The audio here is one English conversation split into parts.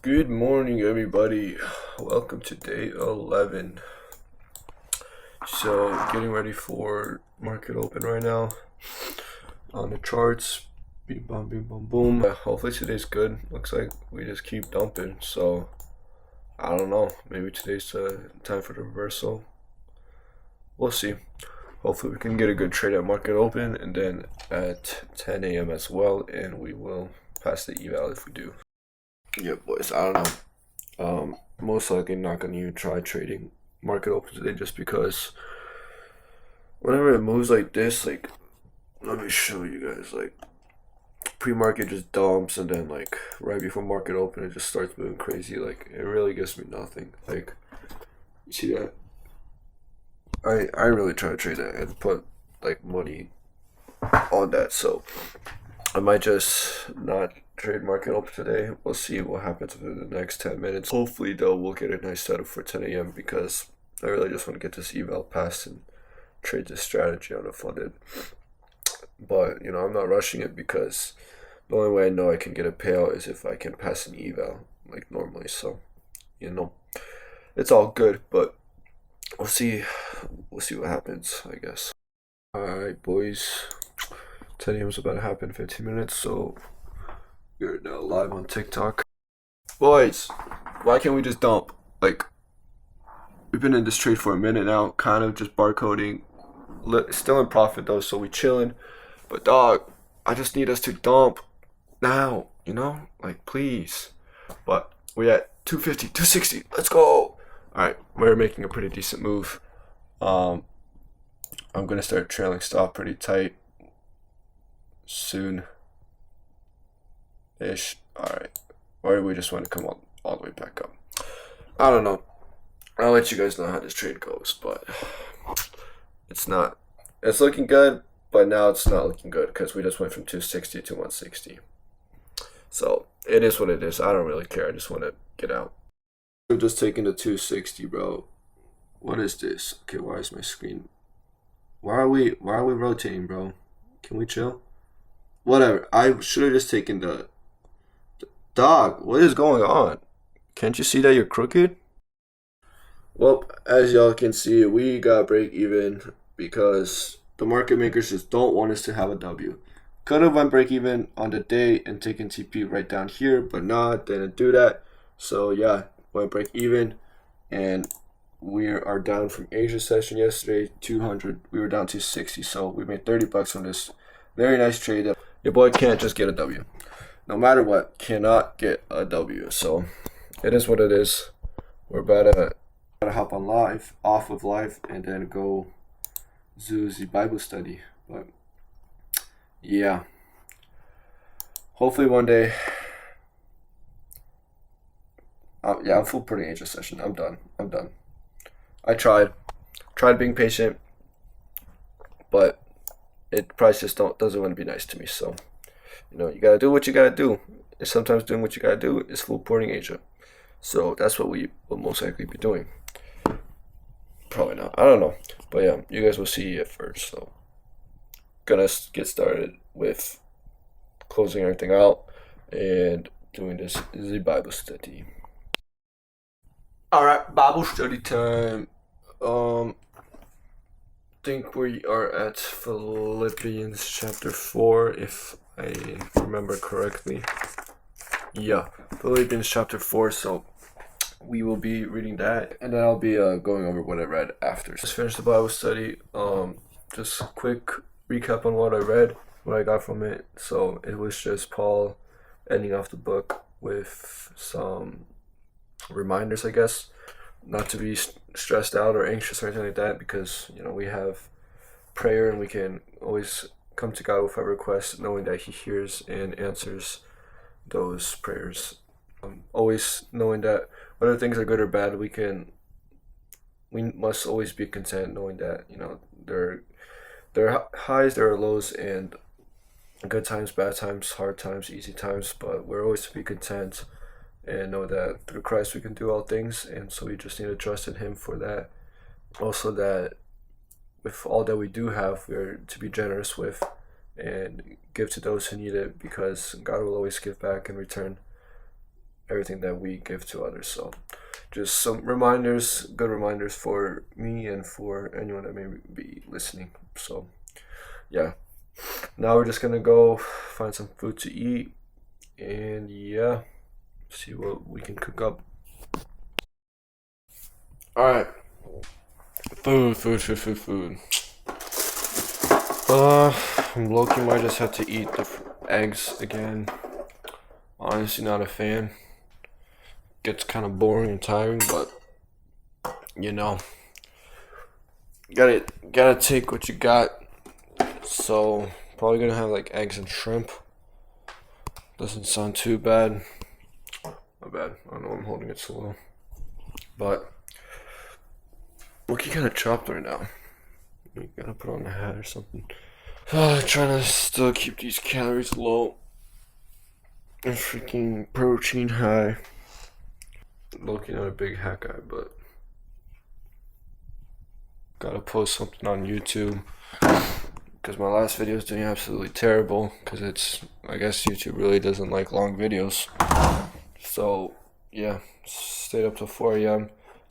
Good morning, everybody. Welcome to day 11. So, getting ready for market open right now on the charts. Bing, bong, bing, boom, boom. Hopefully, today's good. Looks like we just keep dumping. So, I don't know. Maybe today's time for the reversal. We'll see. Hopefully, we can get a good trade at market open and then at 10 a.m. as well. And we will pass the eval if we do. Yeah, boys. I don't know. Most likely not gonna even try trading market open today just because whenever it moves like this, like let me show you guys, like pre-market just dumps and then like right before market open it just starts moving crazy. Like it really gives me nothing. Like you see that? I really try to trade that and put like money on that. So I might just not trade market open today. We'll see what happens within the next 10 minutes. Hopefully, though, we'll get a nice setup for 10 a.m. because I really just want to get this eval passed and trade this strategy unfunded. But, I'm not rushing it because the only way I know I can get a payout is if I can pass an eval like normally. So, it's all good, but we'll see. We'll see what happens, I guess. All right, boys. 10 a.m. is about to happen in 15 minutes, so we're now live on TikTok. Boys, why can't we just dump? Like, we've been in this trade for a minute now, kind of just barcoding. Still in profit though, so we chilling. But dog, I just need us to dump now, Like, please. But we at 250, 260. Let's go. Alright, we're making a pretty decent move. I'm gonna start trailing stop pretty tight soon ish. Alright. Or we just want to come all the way back up. I don't know. I'll let you guys know how this trade goes, but it's looking good, but now it's not looking good because we just went from 260 to 160. So it is what it is. I don't really care. I just want to get out. I'm just taking the 260, bro. What is this? Okay, why is my screen? Why are we rotating, bro? Can we chill? Whatever. I should have just taken the dog. What is going on? Can't you see that you're crooked? Well, as y'all can see, we got break even because the market makers just don't want us to have a W. Could have went break even on the day and taken TP right down here, but not, didn't do that. So yeah, went break even, and we are down from Asia session yesterday 200. We were down to 60, so we made $30 on this very nice trade. Your boy can't just get a W. No matter what, cannot get a W. So it is what it is. We're about to hop on live, off of live, and then go do the Bible study. But yeah, hopefully one day. I'm full putting Asia session. I'm done. I tried being patient, but it price just doesn't want to be nice to me. So you gotta do what you gotta do. And sometimes doing what you gotta do is full porting Asia. So that's what we will most likely be doing. Probably not. I don't know. But yeah, you guys will see it first. So gonna get started with closing everything out and doing this is the Bible study. Alright, Bible study time. Think we are at Philippians chapter 4 if I remember correctly. Yeah, Philippians chapter 4, so we will be reading that, and then I'll be going over what I read after. Just finished the Bible study. Just a quick recap on what I read, what I got from it. So it was just Paul ending off the book with some reminders, I guess, not to be stressed out or anxious or anything like that, because we have prayer and we can always come to God with our requests, knowing that He hears and answers those prayers. Always knowing that whether things are good or bad, we must always be content, knowing that there are highs, there are lows, and good times, bad times, hard times, easy times, but we're always to be content and know that through Christ we can do all things, and so we just need to trust in Him for that. Also, that with all that we do have, we're to be generous with and give to those who need it, because God will always give back in return. everything that we give to others. So just some reminders, good reminders for me and for anyone that may be listening. So yeah, now we're just gonna go find some food to eat and yeah, see what we can cook up. Alright, food. Loki might just have to eat the eggs again. Honestly, not a fan. Gets kind of boring and tiring, but you know, gotta take what you got. So probably gonna have like eggs and shrimp. Doesn't sound too bad. Not bad. I don't know, I'm holding it so low, but looking kind of chopped right now. You gotta put on a hat or something. Trying to still keep these calories low and freaking protein high. Low-key not a big hat guy, but gotta post something on YouTube because my last video is doing absolutely terrible because I guess YouTube really doesn't like long videos. So yeah, stayed up till 4 a.m.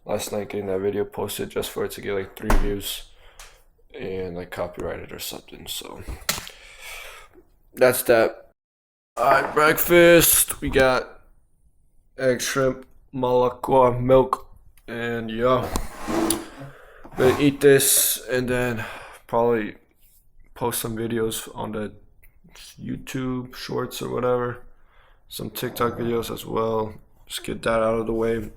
last night getting that video posted just for it to get like 3 views and like copyrighted or something. So that's that. Alright, breakfast. We got egg, shrimp, malakwa, milk, and yeah. Gonna eat this and then probably post some videos on the YouTube shorts or whatever. Some TikTok videos as well. Just get that out of the way.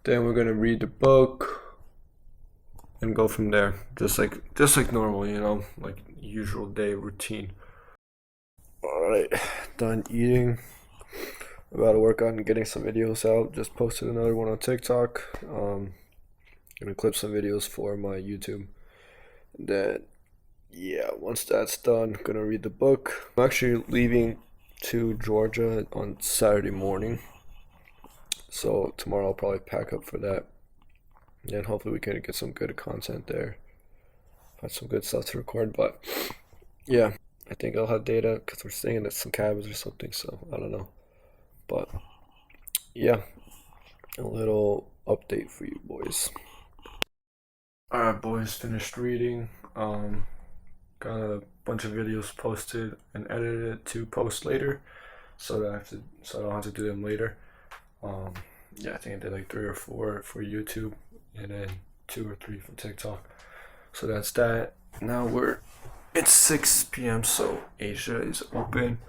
Then we're gonna read the book and go from there. Just like normal, you know, like usual day routine. Alright, done eating. About to work on getting some videos out. Just posted another one on TikTok. Gonna clip some videos for my YouTube. And then yeah, once that's done, gonna read the book. I'm actually leaving to Georgia on Saturday morning. So tomorrow I'll probably pack up for that. And hopefully we can get some good content there. Find some good stuff to record. But yeah, I think I'll have data because we're staying at some cabins or something. So I don't know. But yeah, a little update for you boys. Alright boys, finished reading. Got a bunch of videos posted and edited to post later. So I don't have to do them later. Yeah, I think I did like 3 or 4 for YouTube and then 2 or 3 for TikTok. So that's that. Now it's 6 p.m. so Asia is open.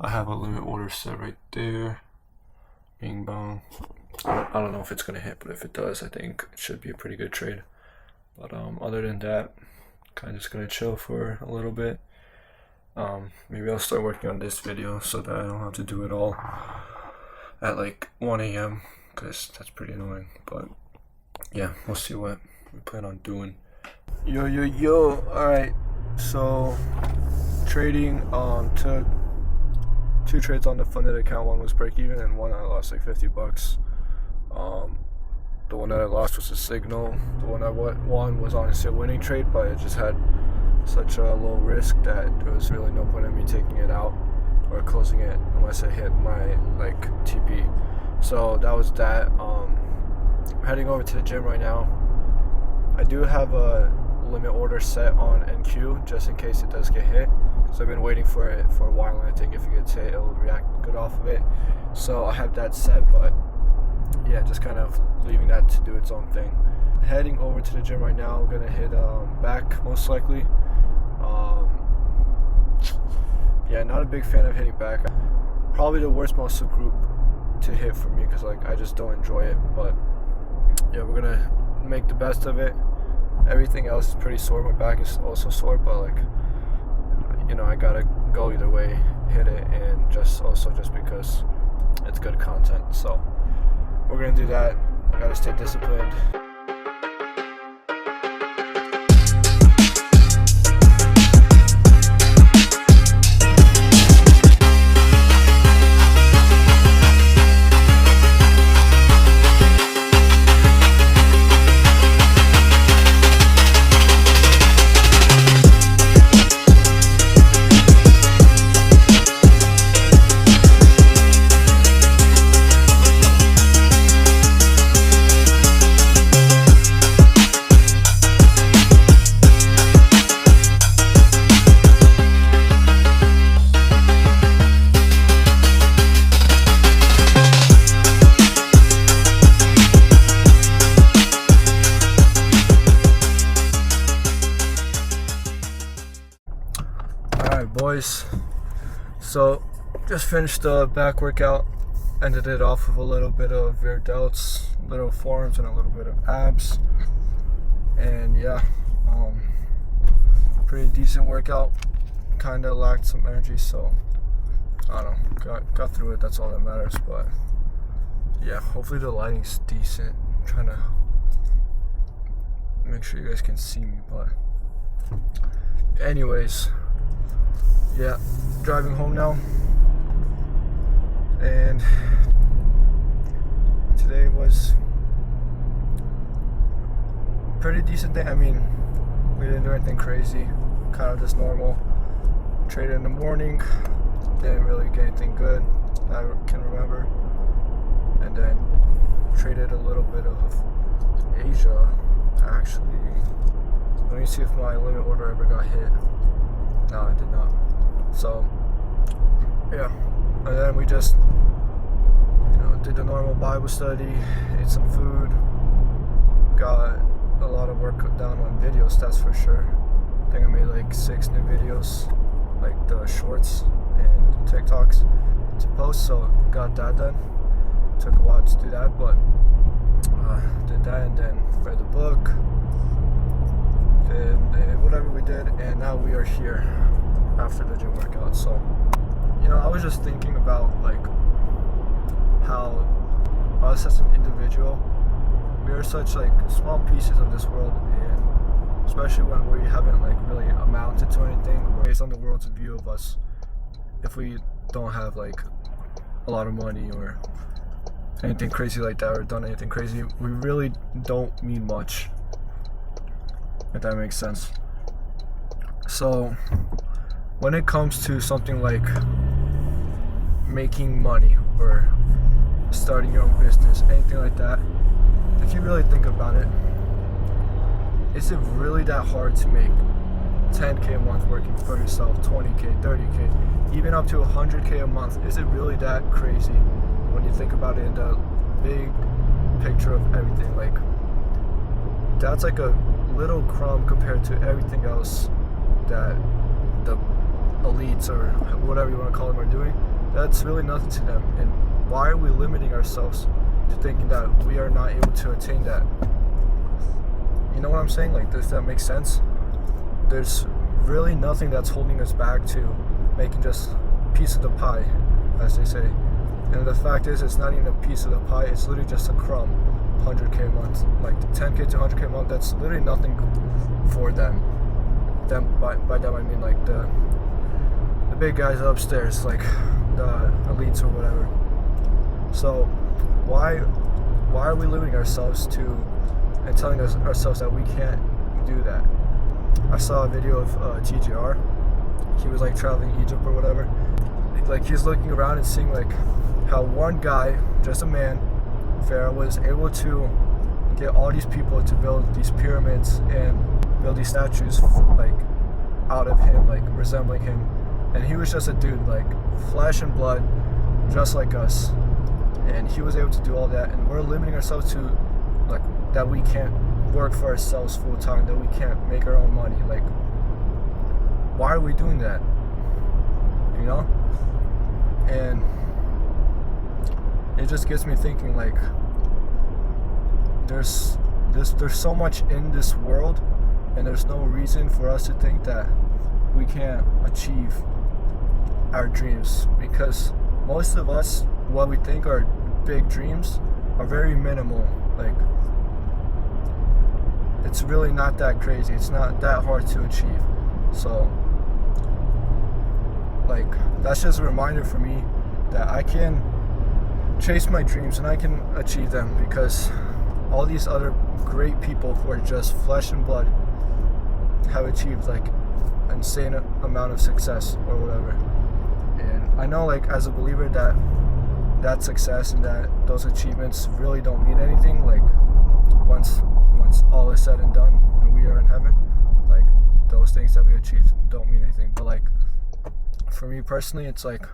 I have a limit order set right there. Bing bong. I don't know if it's gonna hit, but if it does, I think it should be a pretty good trade. But other than that, kind of just gonna chill for a little bit. Maybe I'll start working on this video so that I don't have to do it all at like 1 a.m. because that's pretty annoying. But yeah, we'll see what we plan on doing. Yo. Alright, so trading took 2 trades on the funded account. One was break even and one I lost like $50. The one that I lost was a signal. The one I won was honestly a winning trade, but it just had such a low risk that there was really no point in me taking it out or closing it unless I hit my like TP. So that was that. I'm heading over to the gym right now. I do have a limit order set on NQ just in case it does get hit. So I've been waiting for it for a while, and I think if it gets hit, it'll react good off of it. So I have that set, but yeah, just kind of leaving that to do its own thing. Heading over to the gym right now. I'm gonna hit back most likely. Yeah, not a big fan of hitting back. Probably the worst muscle group to hit for me because like I just don't enjoy it. But yeah, we're gonna make the best of it. Everything else is pretty sore. My back is also sore, but like, you know, I gotta go either way, hit it, and just because it's good content. So we're gonna do that. I gotta stay disciplined. So just finished the back workout. Ended it off with a little bit of rear delts, little forearms, and a little bit of abs. And yeah, pretty decent workout. Kind of lacked some energy, so I don't know. Got through it. That's all that matters. But yeah, hopefully the lighting's decent. I'm trying to make sure you guys can see me. But anyways, yeah, driving home now. And today was a pretty decent day. I mean, we didn't do anything crazy, kind of just normal. Traded in the morning, didn't really get anything good that I can remember. And then traded a little bit of Asia. Actually, let me see if my limit order ever got hit. No, it did not. So, yeah. And then we just, did the normal Bible study, ate some food, got a lot of work done on videos, that's for sure. I think I made like 6 new videos, like the shorts and TikToks to post, so got that done. Took a while to do that, but did that, and then read the book, did whatever we did, and now we are here after the gym workout. So I was just thinking about like how us as an individual, we are such like small pieces of this world, and especially when we haven't like really amounted to anything based on the world's view of us. If we don't have like a lot of money or anything crazy like that, or done anything crazy, we really don't mean much, if that makes sense. So when it comes to something like making money or starting your own business, anything like that, if you really think about it, is it really that hard to make 10K a month working for yourself, 20K, 30K, even up to 100K a month? Is it really that crazy when you think about it in the big picture of everything? Like, that's like a little crumb compared to everything else that the elites or whatever you want to call them are doing. That's really nothing to them. And why are we limiting ourselves to thinking that we are not able to attain that? You know what I'm saying? Like, does that make sense? There's really nothing that's holding us back to making just a piece of the pie, as they say. And the fact is, it's not even a piece of the pie, it's literally just a crumb. 100K a month, like 10K to 100K a month, that's literally nothing for them. By them I mean like the big guys upstairs, like the elites or whatever. So why are we limiting ourselves to and telling ourselves that we can't do that? I saw a video of TGR. He was like traveling Egypt or whatever. Like, he's looking around and seeing like how one guy, just a man, Pharaoh, was able to get all these people to build these pyramids and build these statues like out of him, like resembling him. And he was just a dude, like flesh and blood, just like us. And he was able to do all that, and we're limiting ourselves to like that we can't work for ourselves full time, that we can't make our own money. Like, why are we doing that? And it just gets me thinking, like, there's so much in this world, and there's no reason for us to think that we can't achieve our dreams, because most of us, what we think are big dreams are very minimal. Like, it's really not that crazy, it's not that hard to achieve. So like, that's just a reminder for me that I can chase my dreams and I can achieve them, because all these other great people who are just flesh and blood have achieved like an insane amount of success or whatever. And I know, like, as a believer, that success and that those achievements really don't mean anything. Like, once all is said and done and we are in heaven, like, those things that we achieved don't mean anything. But like, for me personally, it's like,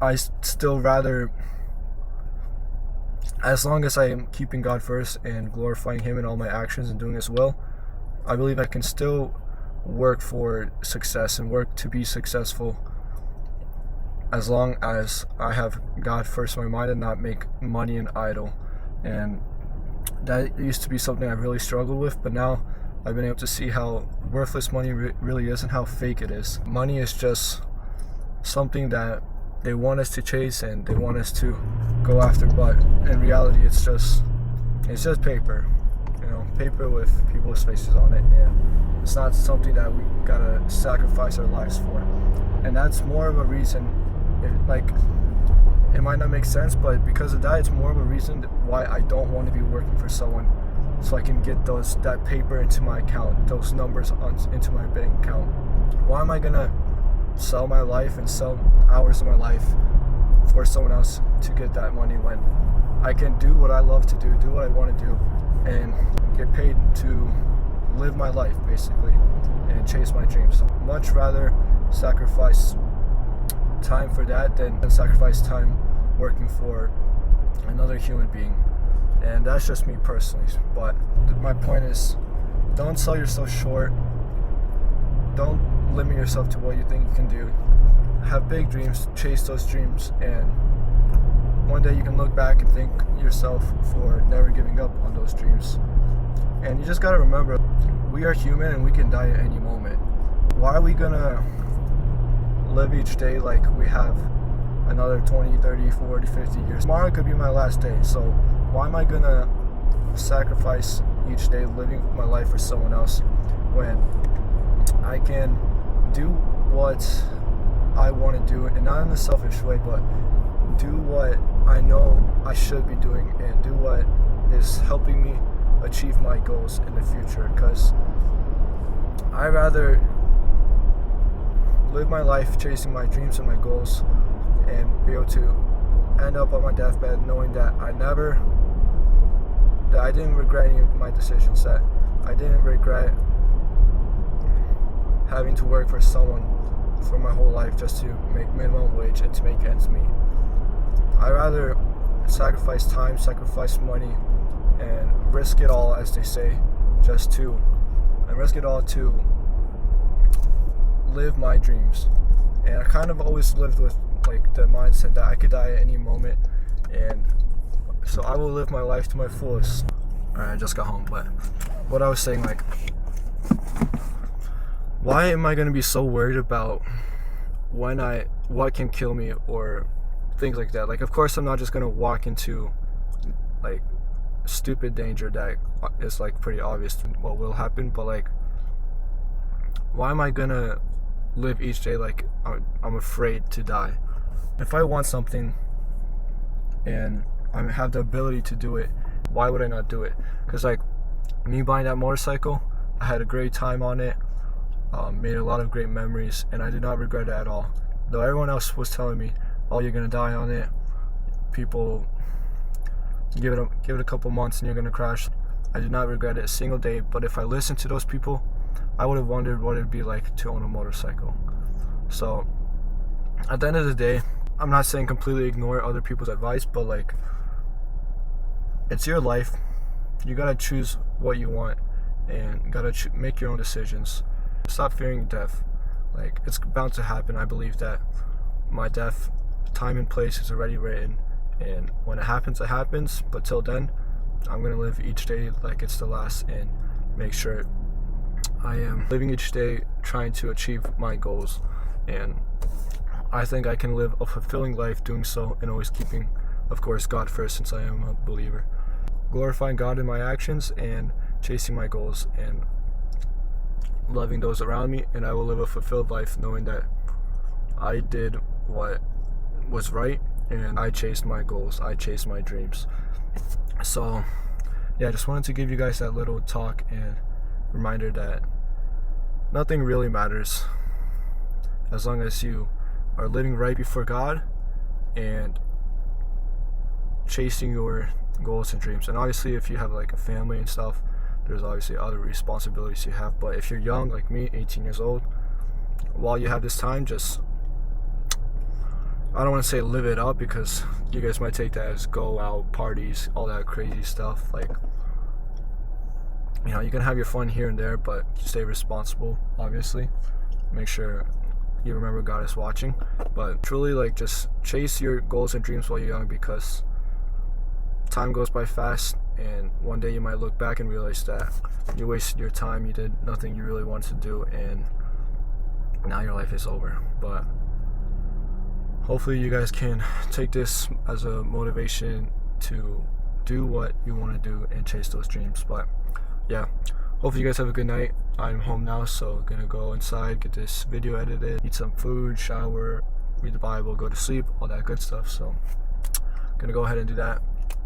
I still rather, as long as I am keeping God first and glorifying Him in all my actions and doing His will, I believe I can still work for success and work to be successful as long as I have God first in my mind and not make money an idol. And that used to be something I really struggled with, but now I've been able to see how worthless money really is and how fake it is. Money is just something that they want us to chase and they want us to go after, but in reality it's just paper, paper with people's faces on it, and it's not something that we gotta sacrifice our lives for. And that's more of a reason, it might not make sense, but because of that, it's more of a reason why I don't want to be working for someone, so I can get that paper into my account, those numbers into my bank account. Why am I gonna sell my life and sell hours of my life for someone else to get that money when I can do what I love to do what I want to do, and get paid to live my life basically and chase my dreams? Much rather sacrifice time for that than sacrifice time working for another human being. And that's just me personally, but my point is, don't sell yourself short. Don't limit yourself to what you think you can do. Have big dreams, chase those dreams, and one day you can look back and thank yourself for never giving up on those dreams. And you just gotta remember, we are human and we can die at any moment. Why are we gonna live each day like we have another 20, 30, 40, 50 years? Tomorrow could be my last day, so why am I gonna sacrifice each day living my life for someone else when I can do what I want to do, and not in a selfish way, but do what I know I should be doing and do what is helping me achieve my goals in the future? Because I'd rather live my life chasing my dreams and my goals and be able to end up on my deathbed knowing that I didn't regret any of my decisions, that I didn't regret having to work for someone for my whole life just to make minimum wage and to make ends meet. I'd rather sacrifice time, sacrifice money, and risk it all, as they say, risk it all to live my dreams. And I kind of always lived with the mindset that I could die at any moment, and so I will live my life to my fullest. Alright, I just got home, but what I was saying, why am I gonna be so worried about what can kill me or things like that? Of course I'm not just gonna walk into stupid danger that is pretty obvious what will happen, but why am I gonna live each day like I'm afraid to die? If I want something and I have the ability to do it, why would I not do it? Because me buying that motorcycle, I had a great time on it, made a lot of great memories, and I did not regret it at all. Though everyone else was telling me, oh, you're gonna die on it, people, give it a couple months and you're gonna crash. I did not regret it a single day, but if I listened to those people, I would have wondered what it'd be like to own a motorcycle. So at the end of the day, I'm not saying completely ignore other people's advice, but it's your life. You gotta choose what you want and gotta make your own decisions. Stop fearing death. It's bound to happen. I believe that my death, time and place is already written, and when it happens, it happens. But till then, I'm gonna live each day like it's the last and make sure I am living each day trying to achieve my goals. And I think I can live a fulfilling life doing so, and always keeping, of course, God first, since I am a believer. Glorifying God in my actions and chasing my goals and loving those around me, and I will live a fulfilled life knowing that I did what was right and I chased my goals, I chased my dreams. So yeah, I just wanted to give you guys that little talk and reminder that nothing really matters as long as you are living right before God and chasing your goals and dreams. And obviously if you have a family and stuff, there's obviously other responsibilities you have. But if you're young like me, 18 years old, while you have this time, just, I don't want to say live it up, because you guys might take that as go out, parties, all that crazy stuff. You can have your fun here and there, but stay responsible, obviously. Make sure you remember God is watching. But truly, like, just chase your goals and dreams while you're young, because time goes by fast, and one day you might look back and realize that you wasted your time, you did nothing you really wanted to do, and now your life is over. But hopefully you guys can take this as a motivation to do what you want to do and chase those dreams. But yeah, hopefully you guys have a good night. I'm home now, so gonna go inside, get this video edited, eat some food, shower, read the Bible, go to sleep, all that good stuff. So gonna go ahead and do that.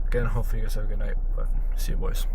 Again, hopefully you guys have a good night, but see you boys.